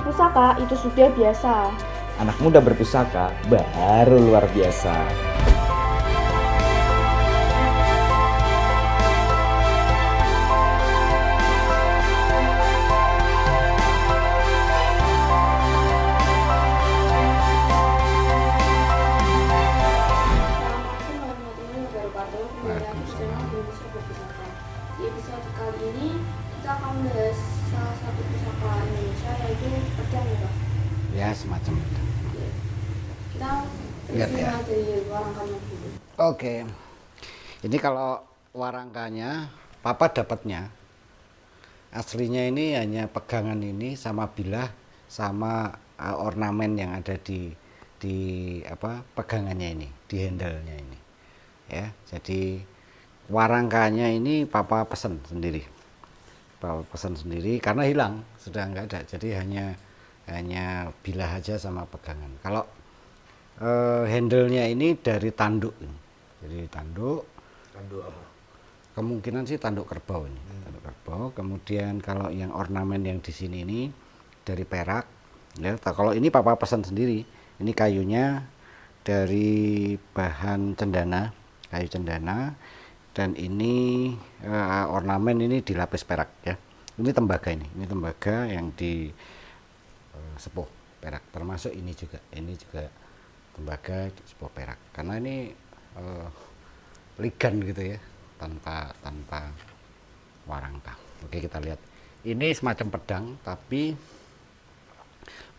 berpusaka itu sudah biasa. Anak muda berpusaka baru luar biasa. Di episode kali ini kita akan membahas salah satu pusaka Indonesia yaitu pedang ya Pak. Ya, semacam itu. Kita Lihat ya. mulai dari warangkanya dulu. Oke. Ini kalau warangkanya papa dapatnya aslinya ini hanya pegangan ini sama bilah sama ornamen yang ada di pegangannya ini, di handle-nya ini. Ya, jadi warangkanya ini papa pesan sendiri. Papa pesan sendiri karena hilang, sudah nggak ada. Jadi hanya bilah aja sama pegangan. Kalau handle-nya ini dari tanduk. Jadi tanduk apa? kemungkinan sih tanduk kerbau ini. Tanduk kerbau. Kemudian kalau yang ornamen yang di sini ini dari perak. Ya, kalau ini papa pesan sendiri. Ini kayunya dari bahan cendana, kayu cendana. Dan ini ornamen ini dilapis perak ya. Ini tembaga ini tembaga yang di sepuh perak. Termasuk ini juga tembaga di sepuh perak. Karena ini ligan gitu ya, tanpa warangka. Oke, kita lihat. Ini semacam pedang, tapi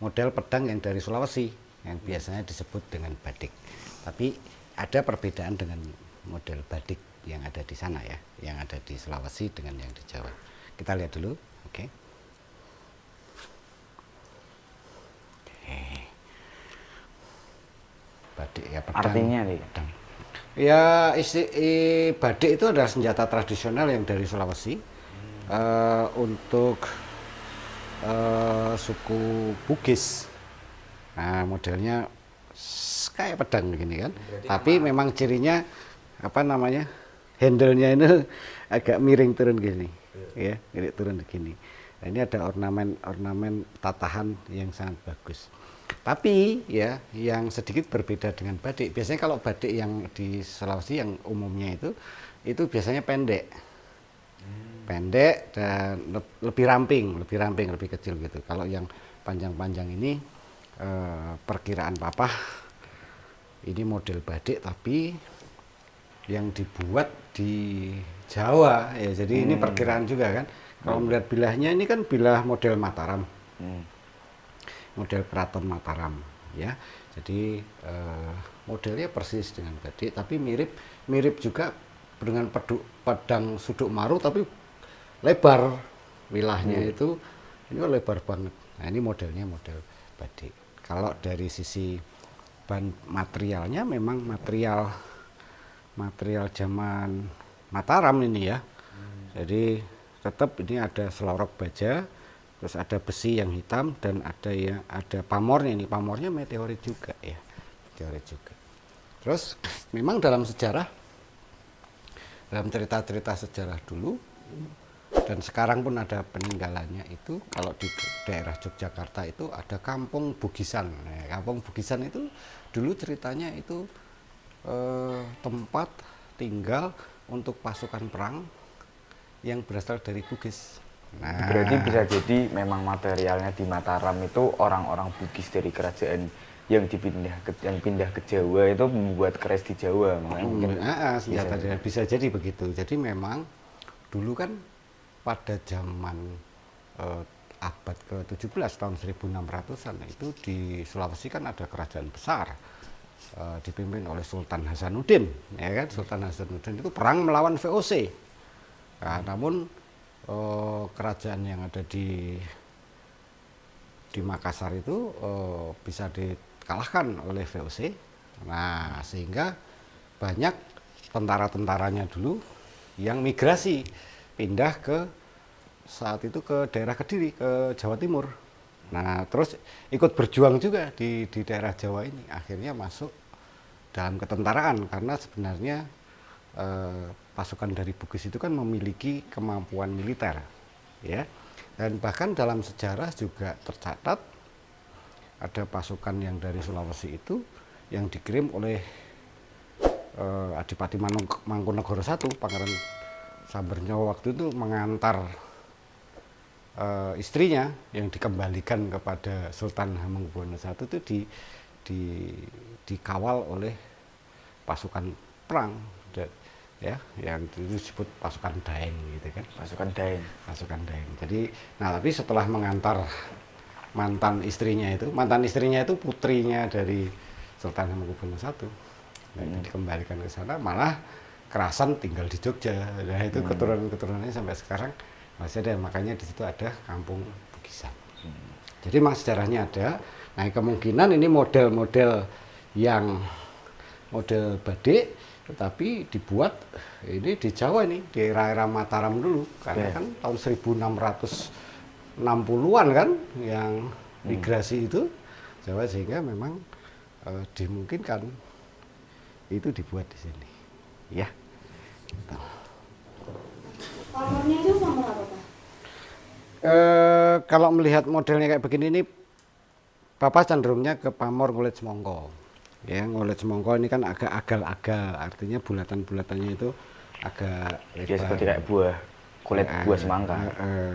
model pedang yang dari Sulawesi, yang biasanya disebut dengan badik. Tapi ada perbedaan dengan model badik yang ada di sana ya, yang ada di Sulawesi dengan yang di Jawa. Kita lihat dulu, oke. Badik ya, pedang. Artinya nih. Pedang. Ya, badik itu adalah senjata tradisional yang dari Sulawesi untuk suku Bugis. Nah, modelnya kayak pedang begini kan. Tapi memang cirinya handle-nya ini agak miring turun gini, ya, miring turun begini. Nah, ini ada ornamen tatahan yang sangat bagus. Tapi ya, yang sedikit berbeda dengan badik. Biasanya kalau badik yang di Sulawesi yang umumnya itu biasanya pendek, pendek dan lebih ramping, lebih kecil gitu. Kalau yang panjang-panjang ini perkiraan papa ini model badik tapi yang dibuat di Jawa ya, jadi ini perkiraan juga kan. Kalau melihat bilahnya ini kan bilah model Mataram, model keraton Mataram ya. Jadi modelnya persis dengan badik, tapi mirip juga dengan pedang Suduk Maru, tapi lebar bilahnya itu, ini lebar banget. Nah, ini modelnya model badik. Kalau dari sisi bahan materialnya memang material zaman Mataram ini ya. Jadi tetap ini ada selorok baja, terus ada besi yang hitam dan ada pamornya. Ini pamornya meteorit juga ya, meteorit juga. Terus memang dalam cerita-cerita sejarah dulu dan sekarang pun ada peninggalannya itu, kalau di daerah Yogyakarta itu ada Kampung Bugisan. Nah, Kampung Bugisan itu dulu ceritanya itu tempat tinggal untuk pasukan perang yang berasal dari Bugis. Nah, Berarti bisa jadi memang materialnya di Mataram itu orang-orang Bugis dari kerajaan yang pindah ke Jawa itu membuat keris di Jawa. Mungkin bisa jadi begitu. Jadi memang dulu kan pada zaman abad ke-17 tahun 1600-an itu di Sulawesi kan ada kerajaan besar dipimpin oleh Sultan Hasanuddin, ya kan. Sultan Hasanuddin itu perang melawan VOC. Nah, namun kerajaan yang ada di Makassar itu bisa dikalahkan oleh VOC. Nah, sehingga banyak tentara-tentaranya dulu yang migrasi pindah saat itu ke daerah Kediri, ke Jawa Timur. Nah, terus ikut berjuang juga di daerah Jawa ini. Akhirnya masuk dalam ketentaraan karena sebenarnya pasukan dari Bugis itu kan memiliki kemampuan militer, ya. Dan bahkan dalam sejarah juga tercatat ada pasukan yang dari Sulawesi itu yang dikirim oleh Adipati Mangkunegoro I, Pangeran Sambernyawa waktu itu mengantar istrinya yang dikembalikan kepada Sultan Hamengkubuwono I itu dikawal oleh pasukan perang, ya, yang itu disebut pasukan Daeng gitu kan. Pasukan Daeng. Jadi, nah tapi setelah mengantar mantan istrinya itu putrinya dari Sultan Hamengkubuwono I, nah, itu dikembalikan ke sana, malah kerasan tinggal di Jogja. Nah itu keturunan-keturunannya sampai sekarang masih ada, makanya di situ ada kampung Bugisan. Jadi memang sejarahnya ada. Nah kemungkinan ini model badik, tetapi dibuat ini di Jawa ini, di era Mataram dulu, karena kan tahun 1660-an kan yang migrasi itu Jawa, sehingga memang dimungkinkan itu dibuat di sini, ya. Pamornya itu pamor apa, Pak? Kalau melihat modelnya kayak begini ini, Bapak cenderungnya ke pamor ngulit semongko. Ya, ngulit semongko ini kan agak agal-agal, artinya bulatan-bulatannya itu agak lebar. Ya seperti kayak kulit buah semangka.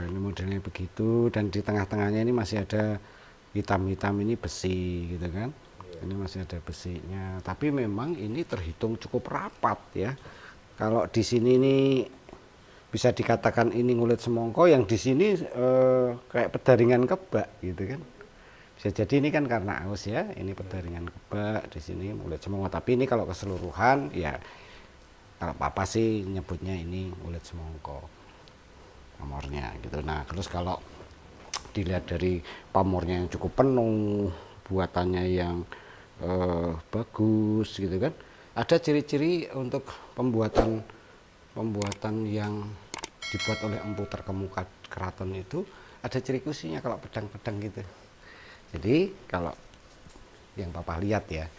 Ini modelnya begitu, dan di tengah-tengahnya ini masih ada hitam-hitam, ini besi gitu kan. Ini masih ada besinya, tapi memang ini terhitung cukup rapat ya. Kalau di sini ini bisa dikatakan ini ngulit semongko, yang di sini kayak pedaringan kebak gitu kan. Bisa jadi ini kan karena aus ya, ini pedaringan kebak, di sini ngulit semongko. Tapi ini kalau keseluruhan ya, kalau Papa sih nyebutnya ini ngulit semongko pamornya gitu. Nah terus kalau dilihat dari pamornya yang cukup penuh, buatannya yang bagus gitu kan, ada ciri-ciri untuk pembuatan yang dibuat oleh Empu Terkemuka Keraton itu, ada ciri khususnya kalau pedang-pedang gitu. Jadi kalau yang Papa lihat ya,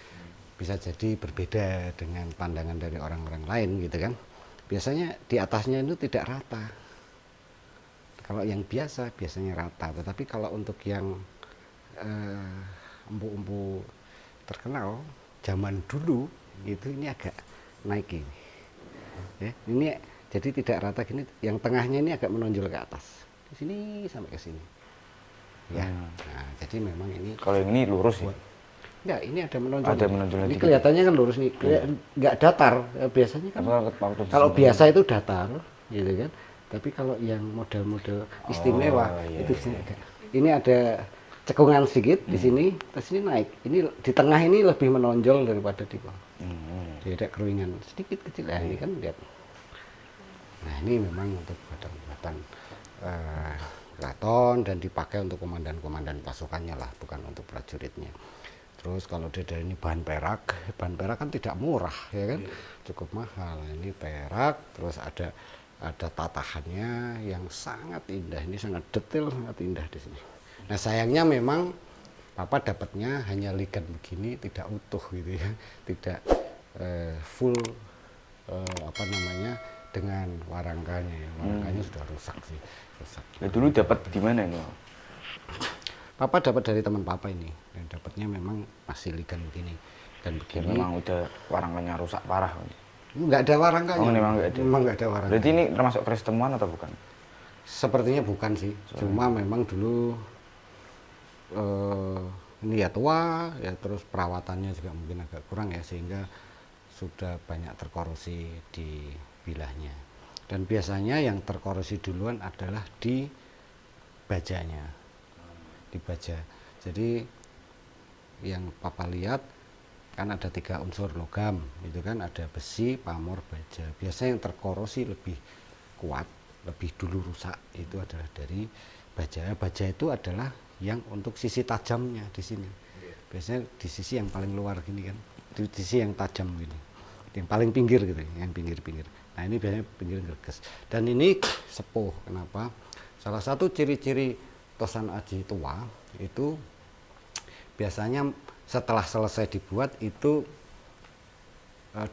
bisa jadi berbeda dengan pandangan dari orang-orang lain gitu kan. Biasanya di atasnya itu tidak rata. Kalau yang biasanya rata, tetapi kalau untuk yang empu-empu terkenal zaman dulu itu ini agak naik ini. Ya, ini jadi tidak rata gini, yang tengahnya ini agak menonjol ke atas. Di sini sampai ke sini. Ya. Nah, jadi memang ini kalau yang ini lurus ya. Enggak, ini ada menonjol. Ada menonjolnya ini dikit. kelihatannya kan lurus nih. Enggak datar. Biasanya kan kalau biasa itu datar gitu kan. Tapi kalau yang model-model istimewa itu sini agak. Ini ada cekungan sedikit di sini, terus ini naik. Ini di tengah ini lebih menonjol daripada di bawah. Jadi ada keruingan sedikit kecil. Nah, ini kan lihat. Nah, ini memang untuk buatan keraton dan dipakai untuk komandan-komandan pasukannya lah, bukan untuk prajuritnya. Terus kalau dia dari ini bahan perak kan tidak murah ya kan, cukup mahal. Ini perak, terus ada tatahannya yang sangat indah. Ini sangat detail, sangat indah di sini. Nah sayangnya memang Papa dapatnya hanya ligan begini, tidak utuh gitu ya, tidak full dengan warangkanya. Warangkanya sudah rusak sih. Ya, dulu dapat di mana ini? Papa dapat dari teman Papa ini, dan dapatnya memang masih ligan begini. Dan begini. Memang udah warangkanya rusak parah. Enggak ada warangkanya. Oh, memang enggak ada. Memang enggak ada warangkanya. Berarti ini termasuk keris temuan atau bukan? Sepertinya bukan sih. Cuma memang dulu ini ya tua ya, terus perawatannya juga mungkin agak kurang ya, sehingga sudah banyak terkorosi di bilahnya. Dan biasanya yang terkorosi duluan adalah di bajanya, di baja. Jadi yang Papa lihat kan ada 3 unsur logam, itu kan ada besi, pamor, baja. Biasanya yang terkorosi lebih kuat, lebih dulu rusak itu adalah dari baja. Baja itu adalah yang untuk sisi tajamnya di sini. Biasanya di sisi yang paling luar gini kan, di sisi yang tajam gini, yang paling pinggir gitu, yang pinggir-pinggir. Nah ini biasanya pinggir greges. Dan ini sepuh. Kenapa? Salah satu ciri-ciri Tosan Aji tua itu biasanya setelah selesai dibuat itu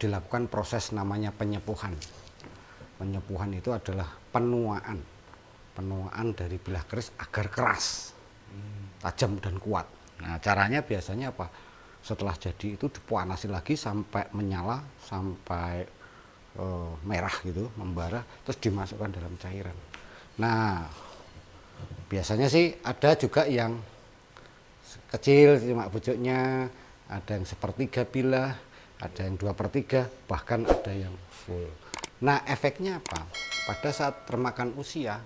dilakukan proses namanya penyepuhan. Penyepuhan itu adalah penuaan dari bilah keris agar keras, tajam dan kuat. Nah, caranya biasanya apa? Setelah jadi itu dipanasi lagi sampai menyala, sampai merah gitu, membara, terus dimasukkan dalam cairan. Nah, biasanya sih ada juga yang kecil cuma pucuknya, ada yang 1/3 bilah, ada yang 2/3, bahkan ada yang full. Nah, efeknya apa? Pada saat termakan usia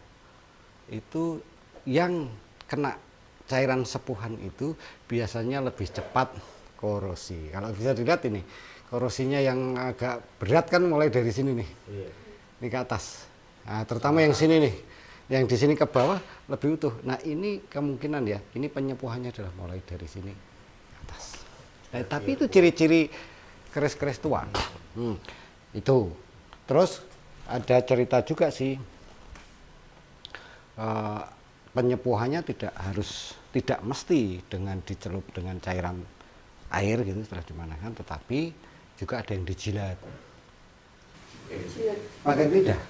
itu yang kena cairan sepuhan itu biasanya lebih cepat korosi. Kalau bisa dilihat ini, korosinya yang agak berat kan mulai dari sini nih. Ini ke atas. Nah, terutama yang sini nih. Yang di sini ke bawah lebih utuh. Nah, ini kemungkinan ya, ini penyepuhannya adalah mulai dari sini ke atas. Nah, tapi itu ciri-ciri keris-keris tua. Itu. Terus ada cerita juga sih. Penyepuhannya tidak mesti dengan dicelup dengan cairan air gitu setelah dimanakan, tetapi juga ada yang dijilat pakai lidah.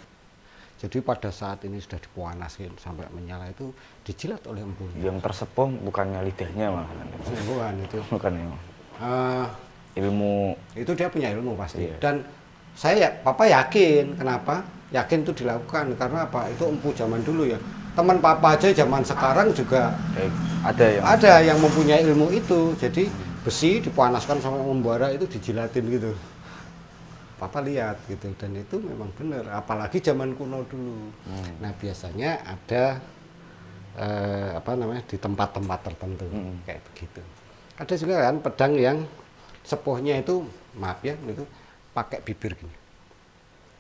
Jadi pada saat ini sudah dipanaskan sampai menyala itu dijilat oleh empunya. Yang tersepuh bukannya lidahnya malah. Bukan itu. Bukan ya. Ilmu itu dia punya ilmu pasti. Iya. Dan papa yakin, kenapa? Yakin itu dilakukan karena apa? Itu empu zaman dulu ya. Teman papa aja zaman sekarang juga ada yang mempunyai ilmu itu. Jadi besi dipanaskan sampai membara itu dijilatin gitu. Papa lihat gitu, dan itu memang benar, apalagi zaman kuno dulu. Nah, biasanya ada di tempat-tempat tertentu kayak begitu. Ada juga kan pedang yang sepuhnya itu, maaf ya, itu pakai bibir gini.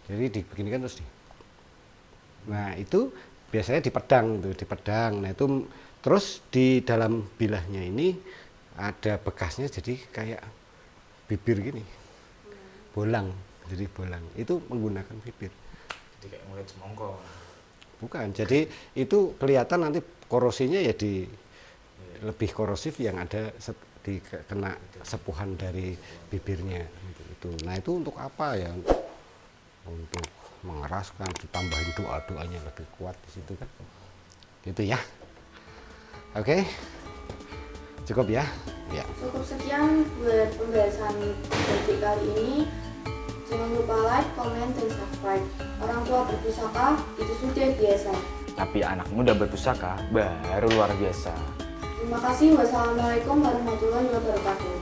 Jadi dibeginikan terus nih. Nah, itu biasanya di pedang. Nah, itu terus di dalam bilahnya ini ada bekasnya, jadi kayak bibir gini. Bolang, jadi bolang. Itu menggunakan bibir. Jadi kayak mulut semongko. Bukan, jadi itu kelihatan nanti korosinya ya lebih korosif yang ada kena sepuhan dari bibirnya. Itu. Nah, itu untuk apa ya? Untuk mengeraskan, ditambahin doa-doanya lebih kuat di situ kan. Gitu ya. Oke. Cukup ya? Ya. Cukup sekian buat pembahasan batik kali ini. Jangan lupa like, komen, dan subscribe. Orang tua berpusaka itu sudah biasa. Tapi anak muda berpusaka baru luar biasa. Terima kasih. Wassalamualaikum warahmatullahi wabarakatuh.